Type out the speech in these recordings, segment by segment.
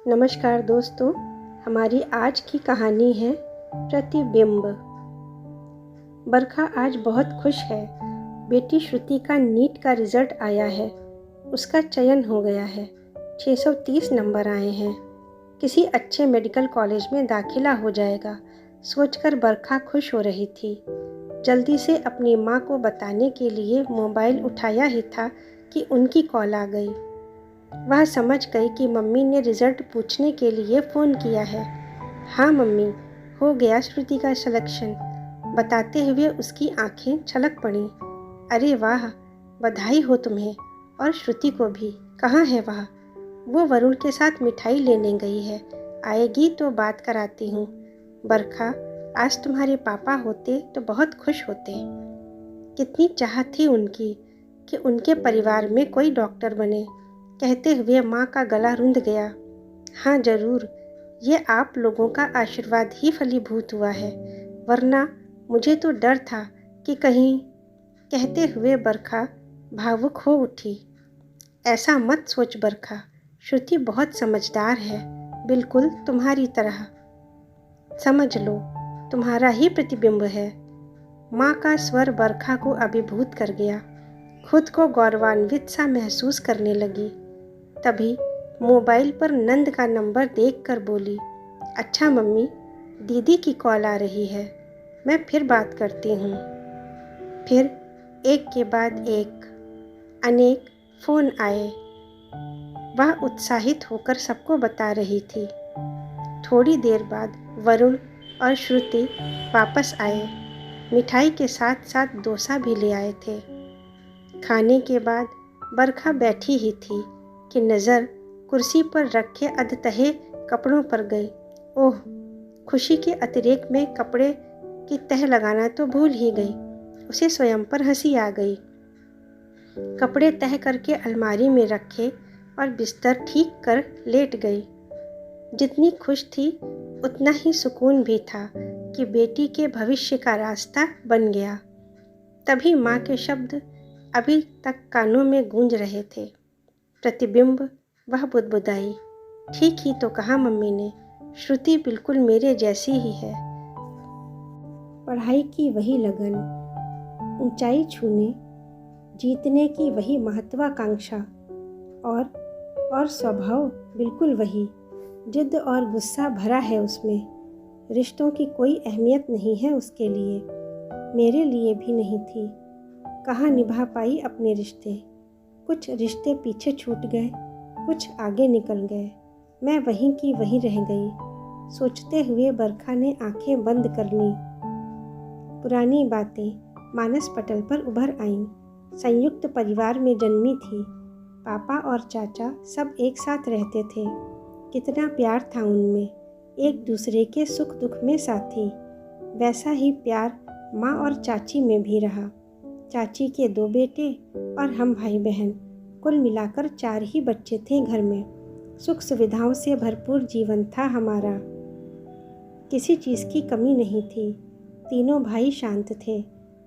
नमस्कार दोस्तों, हमारी आज की कहानी है प्रतिबिंब। बरखा आज बहुत खुश है। बेटी श्रुति का नीट का रिजल्ट आया है। उसका चयन हो गया है। 630 नंबर आए हैं। किसी अच्छे मेडिकल कॉलेज में दाखिला हो जाएगा, सोचकर बरखा खुश हो रही थी। जल्दी से अपनी माँ को बताने के लिए मोबाइल उठाया ही था कि उनकी कॉल आ गई। वह समझ गई कि मम्मी ने रिज़ल्ट पूछने के लिए फ़ोन किया है। हाँ मम्मी, हो गया श्रुति का सिलेक्शन, बताते हुए उसकी आंखें छलक पड़ीं। अरे वाह, बधाई हो तुम्हें और श्रुति को भी। कहाँ है वह? वो वरुण के साथ मिठाई लेने गई है, आएगी तो बात कराती हूँ। बरखा, आज तुम्हारे पापा होते तो बहुत खुश होते। कितनी चाहत थी उनकी कि उनके परिवार में कोई डॉक्टर बने। कहते हुए माँ का गला रुंध गया। हाँ ज़रूर, ये आप लोगों का आशीर्वाद ही फलीभूत हुआ है, वरना मुझे तो डर था कि कहीं। कहते हुए बरखा भावुक हो उठी। ऐसा मत सोच बरखा, श्रुति बहुत समझदार है, बिल्कुल तुम्हारी तरह। समझ लो, तुम्हारा ही प्रतिबिंब है। माँ का स्वर बरखा को अभिभूत कर गया। खुद को गौरवान्वित सा महसूस करने लगी। तभी मोबाइल पर नंद का नंबर देखकर बोली, अच्छा मम्मी, दीदी की कॉल आ रही है, मैं फिर बात करती हूँ। फिर एक के बाद एक अनेक फ़ोन आए। वह उत्साहित होकर सबको बता रही थी। थोड़ी देर बाद वरुण और श्रुति वापस आए। मिठाई के साथ साथ डोसा भी ले आए थे। खाने के बाद बरखा बैठी ही थी कि नज़र कुर्सी पर रखे अधतहे कपड़ों पर गई। ओह, खुशी के अतिरेक में कपड़े की तह लगाना तो भूल ही गई। उसे स्वयं पर हंसी आ गई। कपड़े तह करके अलमारी में रखे और बिस्तर ठीक कर लेट गई। जितनी खुश थी उतना ही सुकून भी था कि बेटी के भविष्य का रास्ता बन गया। तभी माँ के शब्द अभी तक कानों में गूंज रहे थे। प्रतिबिंब, वह बुदबुदाई। ठीक ही तो कहा मम्मी ने, श्रुति बिल्कुल मेरे जैसी ही है। पढ़ाई की वही लगन, ऊंचाई छूने, जीतने की वही महत्वाकांक्षा और स्वभाव बिल्कुल वही। जिद्द और गुस्सा भरा है उसमें। रिश्तों की कोई अहमियत नहीं है उसके लिए, मेरे लिए भी नहीं थी। कहाँ निभा पाई अपने रिश्ते। कुछ रिश्ते पीछे छूट गए, कुछ आगे निकल गए। मैं वहीं की वहीं रह गई। सोचते हुए बरखा ने आंखें बंद कर लीं। पुरानी बातें मानस पटल पर उभर आईं। संयुक्त परिवार में जन्मी थी। पापा और चाचा सब एक साथ रहते थे। कितना प्यार था उनमें, एक दूसरे के सुख दुख में साथी। वैसा ही प्यार माँ और चाची में भी रहा। चाची के 2 बेटे और हम भाई बहन, कुल मिलाकर 4 ही बच्चे थे घर में। सुख सुविधाओं से भरपूर जीवन था हमारा। किसी चीज़ की कमी नहीं थी। तीनों भाई शांत थे।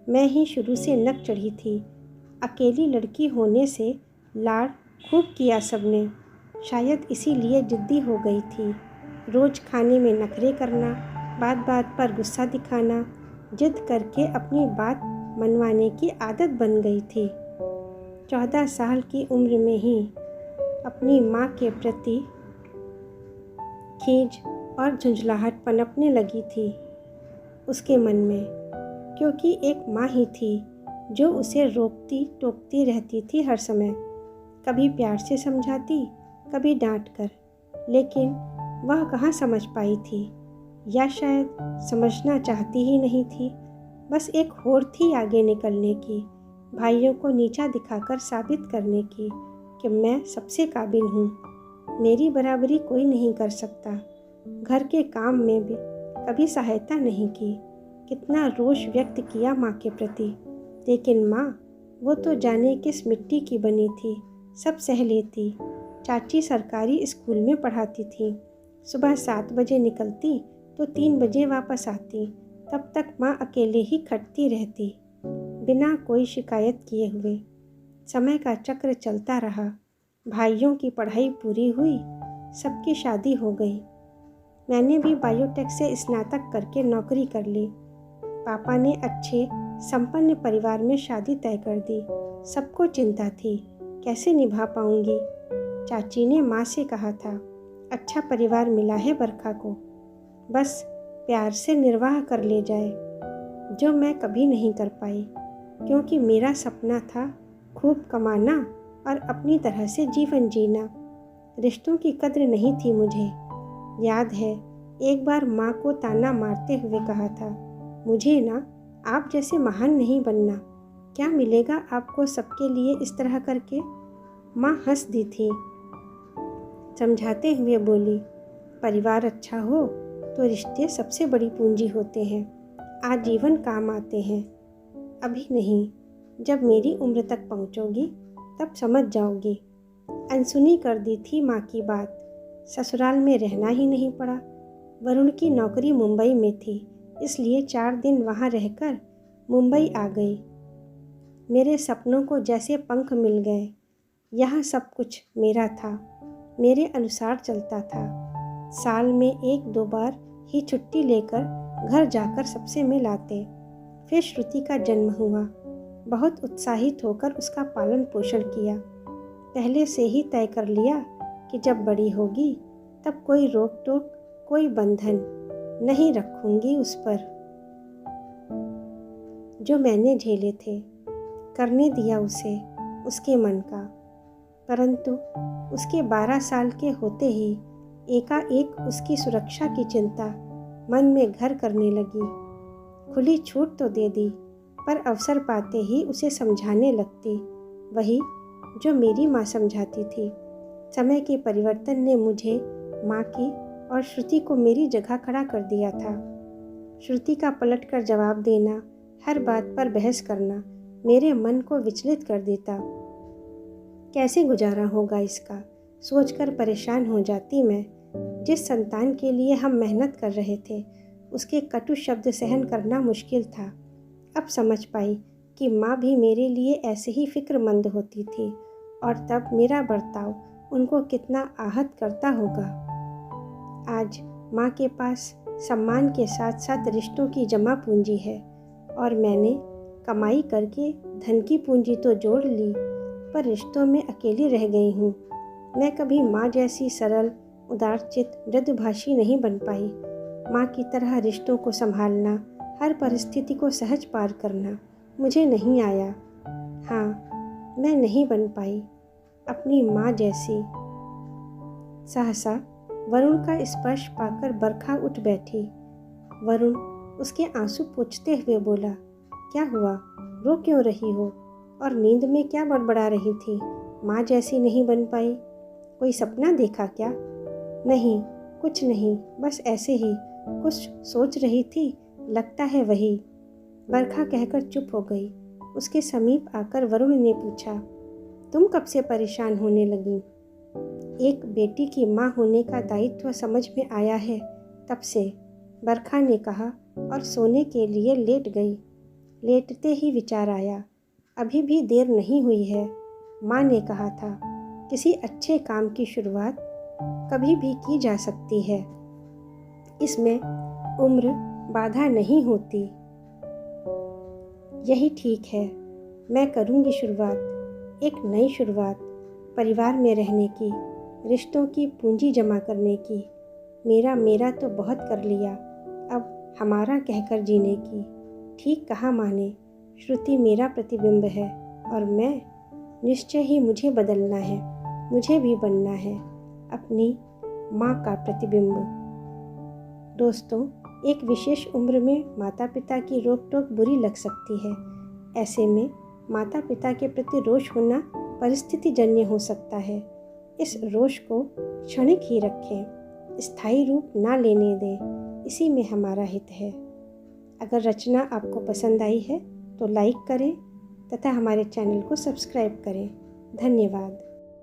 मैं ही शुरू से नक चढ़ी थी। अकेली लड़की होने से लाड़ खूब किया सबने। शायद इसीलिए जिद्दी हो गई थी। रोज़ खाने में नखरे करना, बात बात पर गुस्सा दिखाना, जिद करके अपनी बात मनवाने की आदत बन गई थी। 14 साल की उम्र में ही अपनी माँ के प्रति खींच और झुंझलाहट पनपने लगी थी उसके मन में, क्योंकि एक माँ ही थी जो उसे रोकती टोकती रहती थी हर समय। कभी प्यार से समझाती, कभी डांट कर, लेकिन वह कहाँ समझ पाई थी, या शायद समझना चाहती ही नहीं थी। बस एक होड़ थी आगे निकलने की, भाइयों को नीचा दिखाकर साबित करने की कि मैं सबसे काबिल हूँ, मेरी बराबरी कोई नहीं कर सकता। घर के काम में भी कभी सहायता नहीं की। कितना रोष व्यक्त किया माँ के प्रति, लेकिन माँ, वो तो जाने किस मिट्टी की बनी थी, सब सह लेती। चाची सरकारी स्कूल में पढ़ाती थी। सुबह 7 बजे निकलती तो 3 बजे वापस आती। तब तक माँ अकेले ही खटती रहती, बिना कोई शिकायत किए हुए। समय का चक्र चलता रहा। भाइयों की पढ़ाई पूरी हुई, सबकी शादी हो गई। मैंने भी बायोटेक से स्नातक करके नौकरी कर ली। पापा ने अच्छे संपन्न परिवार में शादी तय कर दी। सबको चिंता थी कैसे निभा पाऊंगी। चाची ने माँ से कहा था, अच्छा परिवार मिला है बरखा को, बस प्यार से निर्वाह कर ले जाए, जो मैं कभी नहीं कर पाई, क्योंकि मेरा सपना था खूब कमाना और अपनी तरह से जीवन जीना। रिश्तों की कद्र नहीं थी मुझे। याद है एक बार माँ को ताना मारते हुए कहा था, मुझे ना आप जैसे महान नहीं बनना, क्या मिलेगा आपको सबके लिए इस तरह करके। माँ हंस दी थी, समझाते हुए बोली, परिवार अच्छा हो तो रिश्ते सबसे बड़ी पूंजी होते हैं, आजीवन काम आते हैं। अभी नहीं, जब मेरी उम्र तक पहुँचोगी तब समझ जाओगी। अनसुनी कर दी थी माँ की बात। ससुराल में रहना ही नहीं पड़ा। वरुण की नौकरी मुंबई में थी, इसलिए 4 दिन वहाँ रहकर मुंबई आ गई। मेरे सपनों को जैसे पंख मिल गए। यहाँ सब कुछ मेरा था, मेरे अनुसार चलता था। साल में 1-2 बार ही छुट्टी लेकर घर जाकर सबसे मिल आते। फिर श्रुति का जन्म हुआ। बहुत उत्साहित होकर उसका पालन पोषण किया। पहले से ही तय कर लिया कि जब बड़ी होगी तब कोई रोक टोक, कोई बंधन नहीं रखूंगी उस पर। जो मैंने झेले थे करने दिया उसे, उसके मन का। परंतु उसके 12 साल के होते ही एकाएक उसकी सुरक्षा की चिंता मन में घर करने लगी। खुली छूट तो दे दी, पर अवसर पाते ही उसे समझाने लगती, वही जो मेरी माँ समझाती थी। समय के परिवर्तन ने मुझे माँ की और श्रुति को मेरी जगह खड़ा कर दिया था। श्रुति का पलटकर जवाब देना, हर बात पर बहस करना मेरे मन को विचलित कर देता। कैसे गुजारा होगा इसका सोचकर परेशान हो जाती मैं। जिस संतान के लिए हम मेहनत कर रहे थे, उसके कटु शब्द सहन करना मुश्किल था। अब समझ पाई कि माँ भी मेरे लिए ऐसे ही फिक्रमंद होती थी, और तब मेरा बर्ताव उनको कितना आहत करता होगा। आज माँ के पास सम्मान के साथ साथ रिश्तों की जमा पूंजी है, और मैंने कमाई करके धन की पूंजी तो जोड़ ली, पर रिश्तों में अकेली रह गई हूँ। मैं कभी माँ जैसी सरल, उदारचित, मृदुभाषी नहीं बन पाई। माँ की तरह रिश्तों को संभालना, हर परिस्थिति को सहज पार करना मुझे नहीं आया। हाँ, मैं नहीं बन पाई अपनी माँ जैसी। सहसा वरुण का स्पर्श पाकर बरखा उठ बैठी। वरुण उसके आंसू पोंछते हुए बोला, क्या हुआ, रो क्यों रही हो, और नींद में क्या बड़बड़ा रही थी। माँ जैसी नहीं बन पाई, कोई सपना देखा क्या। नहीं, कुछ नहीं, बस ऐसे ही कुछ सोच रही थी, लगता है वही। बरखा कहकर चुप हो गई। उसके समीप आकर वरुण ने पूछा, तुम कब से परेशान होने लगी। एक बेटी की माँ होने का दायित्व समझ में आया है तब से, बरखा ने कहा, और सोने के लिए लेट गई। लेटते ही विचार आया, अभी भी देर नहीं हुई है। माँ ने कहा था, किसी अच्छे काम की शुरुआत कभी भी की जा सकती है, इसमें उम्र बाधा नहीं होती। यही ठीक है, मैं करूँगी शुरुआत, एक नई शुरुआत, परिवार में रहने की, रिश्तों की पूंजी जमा करने की। मेरा तो बहुत कर लिया, अब हमारा कहकर जीने की। ठीक कहा माँ ने, श्रुति मेरा प्रतिबिंब है, और मैं निश्चय ही मुझे बदलना है, मुझे भी बनना है अपनी माँ का प्रतिबिंब। दोस्तों, एक विशेष उम्र में माता पिता की रोक टोक बुरी लग सकती है। ऐसे में माता पिता के प्रति रोष होना परिस्थिति जन्य हो सकता है। इस रोष को क्षणिक ही रखें, स्थायी रूप ना लेने दें, इसी में हमारा हित है। अगर रचना आपको पसंद आई है तो लाइक करें तथा हमारे चैनल को सब्सक्राइब करें। धन्यवाद।